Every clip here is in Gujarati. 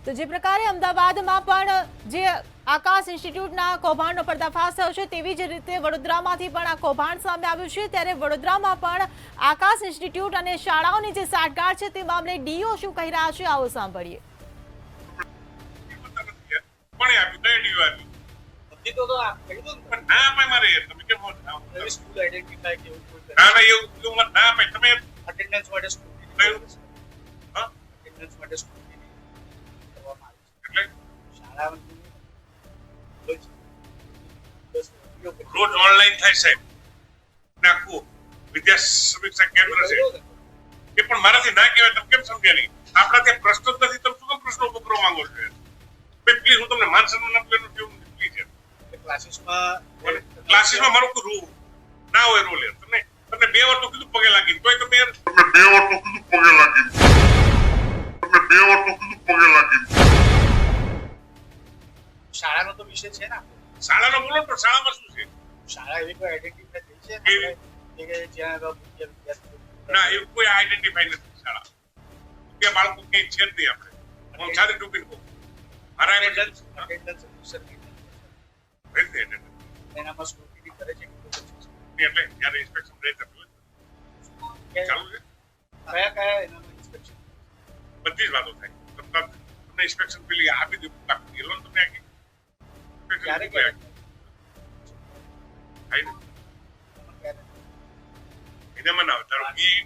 તો જે પ્રકારે અમદાવાદમાં પણ જે આકાશ ઇન્સ્ટિટ્યૂટના કૌભાંડનો પર્દાફાશ થયો છે તેવી જ રીતે વડોદરામાંથી પણ આ કૌભાંડ સામે આવ્યું છે। ત્યારે વડોદરામાં પણ આકાશ ઇન્સ્ટિટ્યૂટ અને શાળાઓની જે સાંઠગાંઠ છે તે મામલે ડીઓ શું કહી રહ્યા છે આવો સાંભળીએ। રોજ ઓનલાઈન થાય સાહેબ નાખવું વિદ્યા સમીક્ષા કેન્દ્ર છે એ પણ મારાથી ના કહેવાય તમે કેમ સમજ્યા નહીં આપણા ત્યાં પ્રશ્ન જ નથી તમે શું પ્રશ્નો ઉભો કરવા માંગો છો પ્લીઝ હું તમને માન સન્માન આપવાનું કેવું પ્લીઝ ક્લાસીસમાં મારો કોઈ રૂલ ના હોય રોલ તમને તમને 2 વાર તો કીધું પગે લાગી તોય તમે 2 વાર તો કીધું પગે લાગી શાળાનો તો વિષય છે ને શાળાનો બોલો તો શાળામાં શું છે શાળા એવી કોઈ આઈડેન્ટિફાઈ થઈ છે કે જ્યાં ના એવું કોઈ આઈડેન્ટિફાઈ નથી શાળા કે બાળકો કઈ છે જ નહીં આપણે હું સાથે ટૂંકી કહું મારા અટેન્ડન્સ એનામાં સ્કૂટી કરે છે એટલે જ્યારે ઇન્સ્પેક્શન રહે ચાલુ છે કયા એનામાં ઇન્સ્પેક્શન બધી જ વાતો થાય તમને ઇન્સ્પેક્શન પેલી આપી દીધું બાકી એલો તમને આખી ક્યારે એનામાં ના ધારો ઈ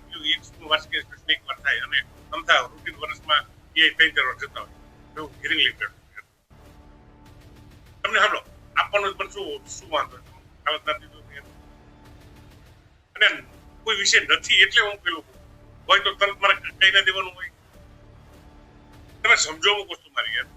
વાર્ષિક ઇન્સ્પેક્શન એક વાર થાય અને અમથા રૂટીન વર્ષમાં એ 3-4 વાર જતા હોય એવું હિયરિંગ લિમિટેડ તમને સાંભળો આપવાનું પણ શું વાંધો ખાવત નથી અને કોઈ વિષય નથી એટલે હું પેલું હોય તો તરત મારે કહી ના દેવાનું હોય તમે સમજો અમુક વસ્તુ મારી યાર